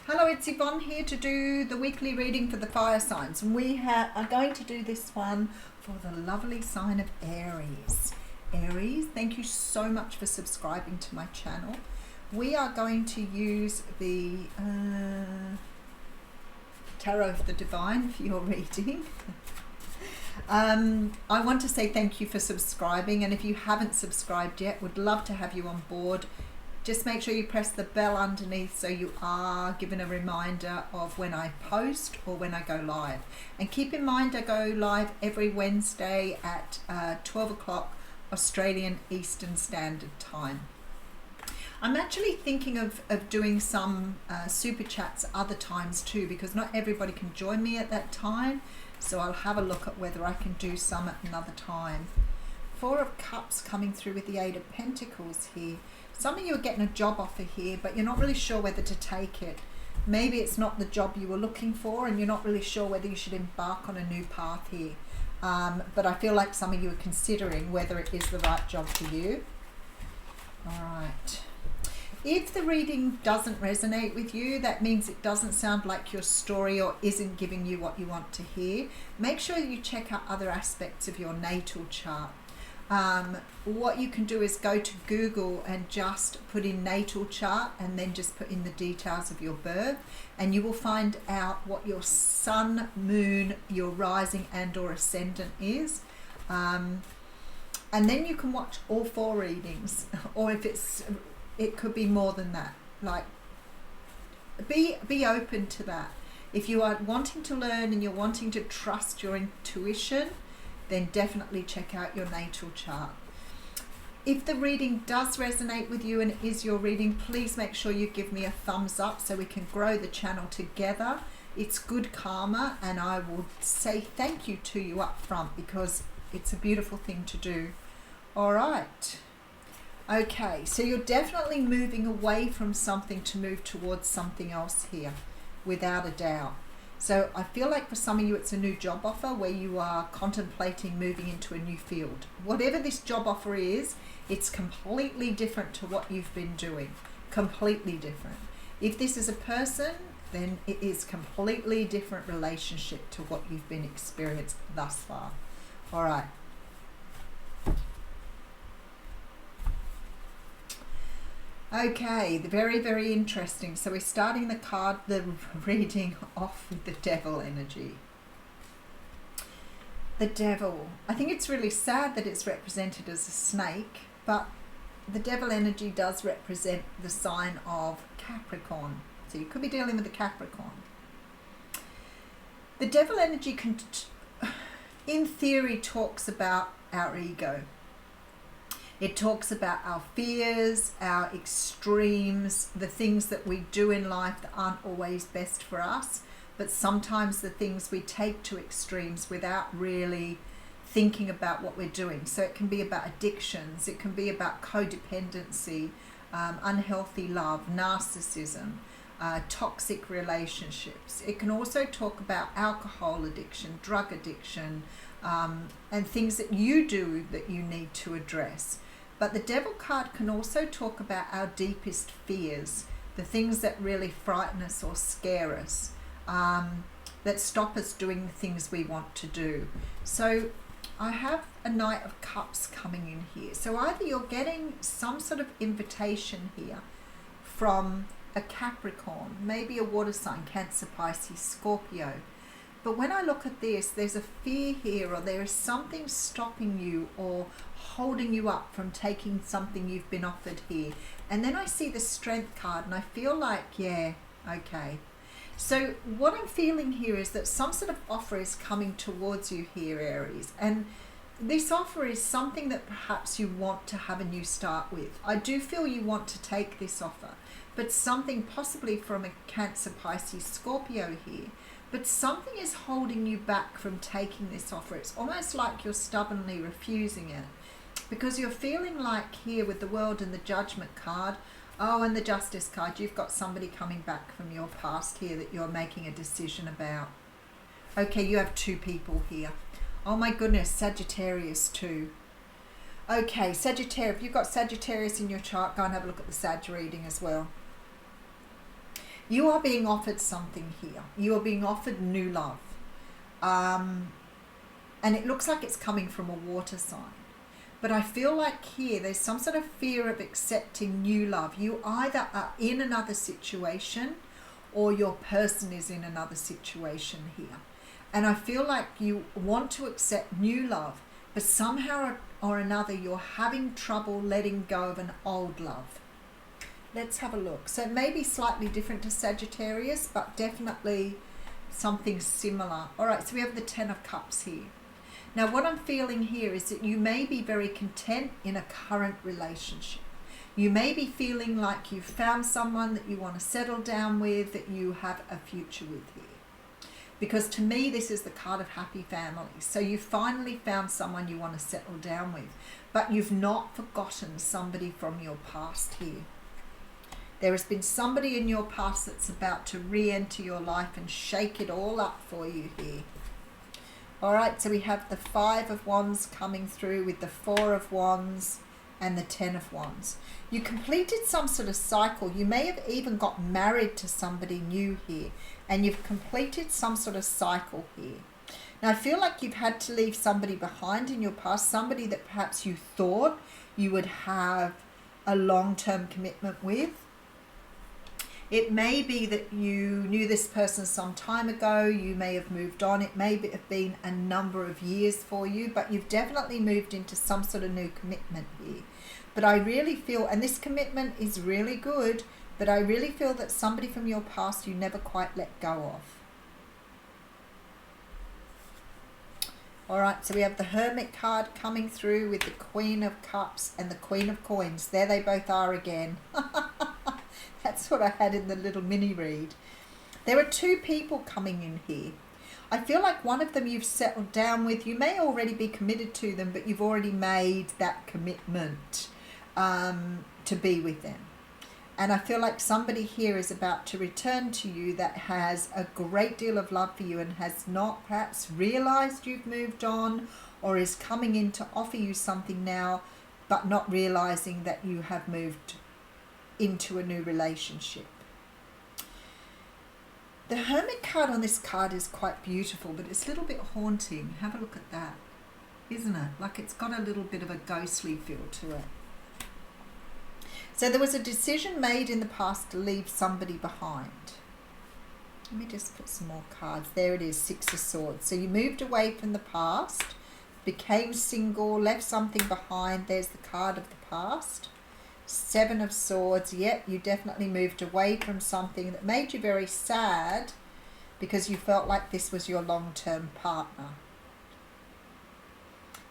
Hello, it's Yvonne here to do the weekly reading for the fire signs, and we are going to do this one for the lovely sign of Aries. Aries, thank you so much for subscribing to my channel. We are going to use the Tarot of the Divine for your reading. I want to say thank you for subscribing, and if you haven't subscribed yet, would love to have you on board. Just make sure you press the bell underneath so you are given a reminder of when I post or when I go live. And keep in mind I go live every Wednesday at 12 o'clock Australian Eastern Standard Time. I'm actually thinking of doing some super chats other times too, because not everybody can join me at that time. So I'll have a look at whether I can do some at another time. Four of Cups coming through with the Eight of Pentacles here. Some of you are getting a job offer here, but you're not really sure whether to take it. Maybe it's not the job you were looking for, and you're not really sure whether you should embark on a new path here. But I feel like some of you are considering whether it is the right job for you. All right. If the reading doesn't resonate with you, that means it doesn't sound like your story or isn't giving you what you want to hear. Make sure you check out other aspects of your natal chart. What you can do is go to Google and just put in natal chart and then just put in the details of your birth, and you will find out what your sun, moon, your rising and or ascendant is. And then you can watch all four readings, or if it could be more than that. Like, be open to that. If you are wanting to learn and you're wanting to trust your intuition, then definitely check out your natal chart. If the reading does resonate with you and it is your reading, please make sure you give me a thumbs up so we can grow the channel together. It's good karma, and I will say thank you to you up front because it's a beautiful thing to do. All right. Okay, so you're definitely moving away from something to move towards something else here, without a doubt. So I feel like for some of you it's a new job offer where you are contemplating moving into a new field. Whatever this job offer is, it's completely different to what you've been doing. Completely different. If this is a person, then it is completely different relationship to what you've been experienced thus far. All right. Okay, very, very interesting. So we're starting the reading off with the Devil energy. The Devil. I think it's really sad that it's represented as a snake, but the Devil energy does represent the sign of Capricorn. So you could be dealing with the Capricorn. The Devil energy in theory talks about our ego. It talks about our fears, our extremes, the things that we do in life that aren't always best for us, but sometimes the things we take to extremes without really thinking about what we're doing. So it can be about addictions, it can be about codependency, unhealthy love, narcissism, toxic relationships. It can also talk about alcohol addiction, drug addiction, and things that you do that you need to address. But the Devil card can also talk about our deepest fears, the things that really frighten us or scare us, that stop us doing the things we want to do. So I have a Knight of Cups coming in here. So either you're getting some sort of invitation here from a Capricorn, maybe a water sign, Cancer, Pisces, Scorpio. But when I look at this, there's a fear here, or there is something stopping you or holding you up from taking something you've been offered here. And then I see the Strength card and I feel like, yeah, okay. So what I'm feeling here is that some sort of offer is coming towards you here, Aries. And this offer is something that perhaps you want to have a new start with. I do feel you want to take this offer, but something possibly from a Cancer, Pisces, Scorpio here. But something is holding you back from taking this offer. It's almost like you're stubbornly refusing it, because you're feeling like here with the World and the Judgment card, oh, and the Justice card, you've got somebody coming back from your past here that you're making a decision about. Okay, you have two people here. Oh my goodness, Sagittarius too. Okay, Sagittarius, if you've got Sagittarius in your chart, go and have a look at the Sag reading as well. You are being offered something here. You are being offered new love. And it looks like it's coming from a water sign. But I feel like here there's some sort of fear of accepting new love. You either are in another situation or your person is in another situation here. And I feel like you want to accept new love, but somehow or another you're having trouble letting go of an old love. Let's have a look. So it may be slightly different to Sagittarius, but definitely something similar. All right, so we have the Ten of Cups here. Now what I'm feeling here is that you may be very content in a current relationship. You may be feeling like you've found someone that you want to settle down with, that you have a future with here. Because to me, this is the card of happy families. So you finally found someone you want to settle down with, but you've not forgotten somebody from your past here. There has been somebody in your past that's about to re-enter your life and shake it all up for you here. All right, so we have the Five of Wands coming through with the Four of Wands and the Ten of Wands. You completed some sort of cycle. You may have even got married to somebody new here, and you've completed some sort of cycle here. Now I feel like you've had to leave somebody behind in your past, somebody that perhaps you thought you would have a long-term commitment with. It may be that you knew this person some time ago, you may have moved on, it may have been a number of years for you, but you've definitely moved into some sort of new commitment here. But I really feel, and this commitment is really good, but I really feel that somebody from your past you never quite let go of. All right, so we have the Hermit card coming through with the Queen of Cups and the Queen of Coins. There they both are again. That's what I had in the little mini read. There are two people coming in here. I feel like one of them you've settled down with. You may already be committed to them, but you've already made that commitment to be with them. And I feel like somebody here is about to return to you that has a great deal of love for you and has not perhaps realized you've moved on, or is coming in to offer you something now, but not realizing that you have moved into a new relationship. The Hermit card on this card is quite beautiful, but it's a little bit haunting. Have a look at that, isn't it? Like it's got a little bit of a ghostly feel to it. So there was a decision made in the past to leave somebody behind. Let me just put some more cards. There it is, Six of Swords. So you moved away from the past, became single, left something behind. There's the card of the past. Seven of Swords. Yep, you definitely moved away from something that made you very sad because you felt like this was your long-term partner.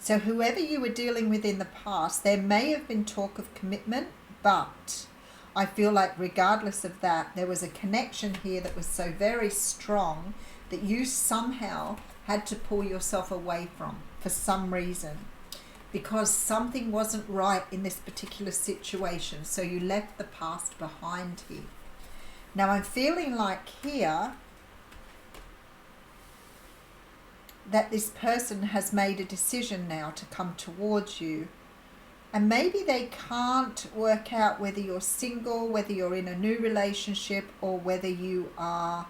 So whoever you were dealing with in the past, there may have been talk of commitment, but I feel like regardless of that, there was a connection here that was so very strong that you somehow had to pull yourself away from for some reason, because something wasn't right in this particular situation. So you left the past behind here. Now I'm feeling like here that this person has made a decision now to come towards you. And maybe they can't work out whether you're single, whether you're in a new relationship, or whether you are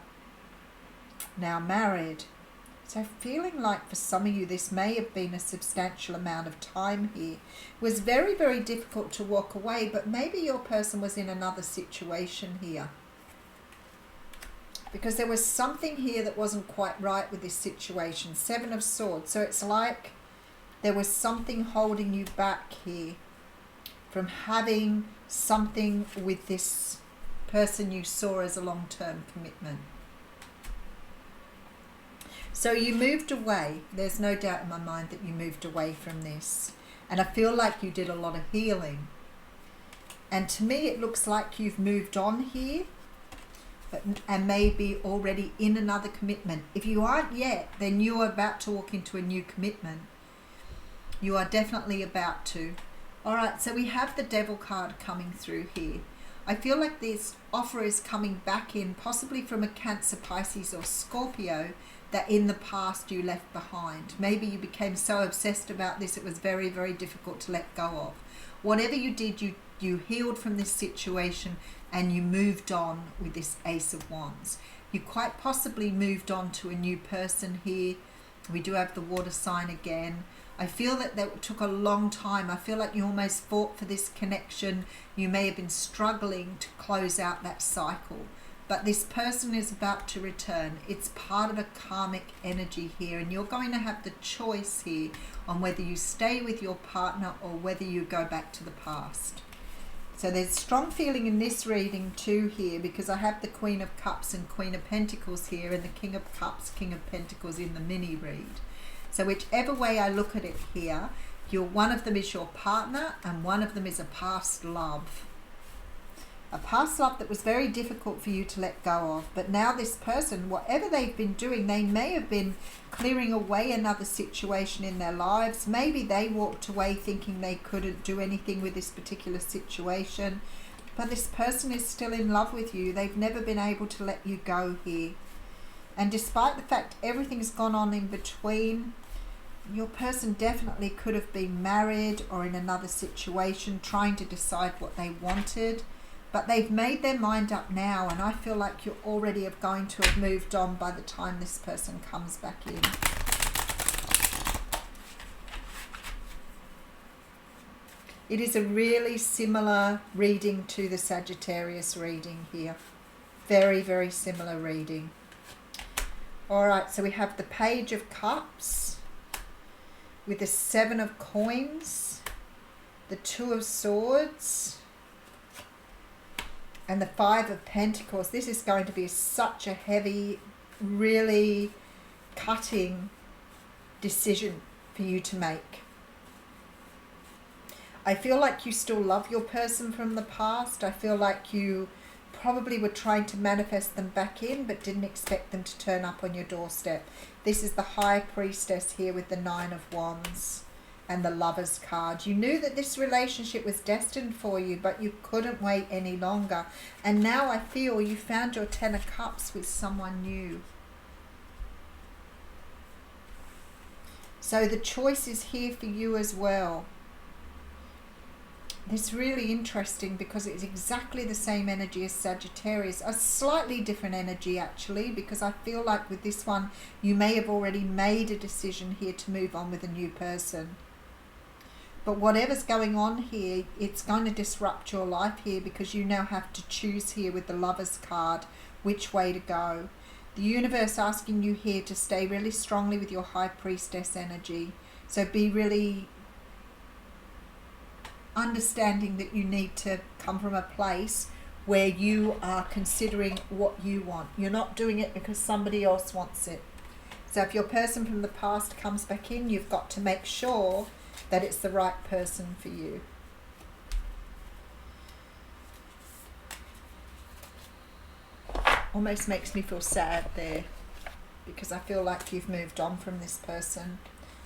now married. So feeling like for some of you, this may have been a substantial amount of time here. It was very, very difficult to walk away, but maybe your person was in another situation here. Because there was something here that wasn't quite right with this situation. Seven of Swords. So it's like there was something holding you back here from having something with this person you saw as a long-term commitment. So you moved away. There's no doubt in my mind that you moved away from this. And I feel like you did a lot of healing. And to me, it looks like you've moved on here, and maybe already in another commitment. If you aren't yet, then you are about to walk into a new commitment. You are definitely about to. All right, so we have the Devil card coming through here. I feel like this offer is coming back in, possibly from a Cancer, Pisces, or Scorpio, that in the past you left behind. Maybe you became so obsessed about this, it was very, very difficult to let go of. Whatever you did, you healed from this situation, and you moved on with this Ace of Wands. You quite possibly moved on to a new person here. We do have the water sign again. I feel that took a long time. I feel like you almost fought for this connection. You may have been struggling to close out that cycle. But this person is about to return. It's part of a karmic energy here, and you're going to have the choice here on whether you stay with your partner or whether you go back to the past. So there's strong feeling in this reading too here, because I have the Queen of Cups and Queen of Pentacles here, and the King of Cups, King of Pentacles in the mini read. So whichever way I look at it here, one of them is your partner and one of them is a past love. A past love that was very difficult for you to let go of. But now this person, whatever they've been doing, they may have been clearing away another situation in their lives. Maybe they walked away thinking they couldn't do anything with this particular situation. But this person is still in love with you. They've never been able to let you go here. And despite the fact everything's gone on in between, your person definitely could have been married or in another situation trying to decide what they wanted. But they've made their mind up now, and I feel like you're already going to have moved on by the time this person comes back in. It is a really similar reading to the Sagittarius reading here. Very, very similar reading. All right, so we have the Page of Cups with the Seven of Coins, the Two of Swords, and the Five of Pentacles. This is going to be such a heavy, really cutting decision for you to make. I feel like you still love your person from the past. I feel like you probably were trying to manifest them back in, but didn't expect them to turn up on your doorstep. This is the High Priestess here with the Nine of Wands and the Lovers card. You knew that this relationship was destined for you, but you couldn't wait any longer. And now I feel you found your Ten of Cups with someone new. So the choice is here for you as well. It's really interesting because it's exactly the same energy as Sagittarius. A slightly different energy actually, because I feel like with this one you may have already made a decision here to move on with a new person. But whatever's going on here, it's going to disrupt your life here, because you now have to choose here with the Lovers card which way to go. The universe asking you here to stay really strongly with your High Priestess energy. So be really understanding that you need to come from a place where you are considering what you want. You're not doing it because somebody else wants it. So if your person from the past comes back in, you've got to make sure that it's the right person for you. Almost makes me feel sad there, because I feel like you've moved on from this person,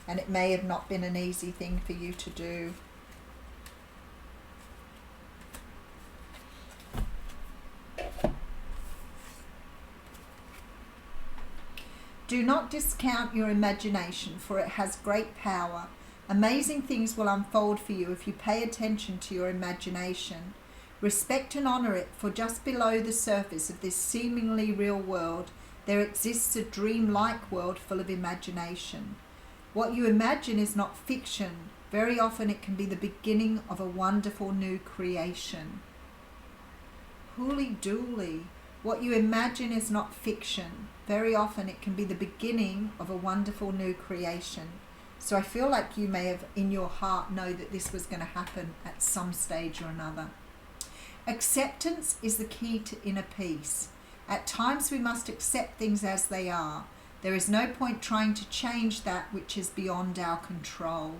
and it may have not been an easy thing for you to do. Do not discount your imagination, for it has great power. Amazing things will unfold for you if you pay attention to your imagination. Respect and honor it, for just below the surface of this seemingly real world, there exists a dream-like world full of imagination. What you imagine is not fiction. Very often it can be the beginning of a wonderful new creation. Hooly dooly. What you imagine is not fiction. Very often it can be the beginning of a wonderful new creation. So I feel like you may have in your heart know that this was going to happen at some stage or another. Acceptance is the key to inner peace. At times we must accept things as they are. There is no point trying to change that which is beyond our control.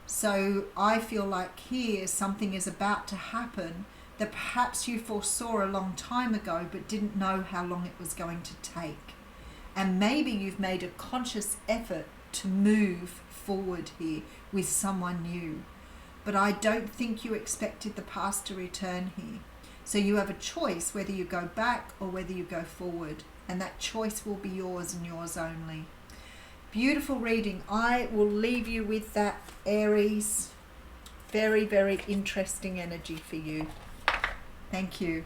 So I feel like here something is about to happen that perhaps you foresaw a long time ago but didn't know how long it was going to take. And maybe you've made a conscious effort to move forward here with someone new. But I don't think you expected the past to return here. So you have a choice whether you go back or whether you go forward. And that choice will be yours and yours only. Beautiful reading. I will leave you with that, Aries. Very, very interesting energy for you. Thank you.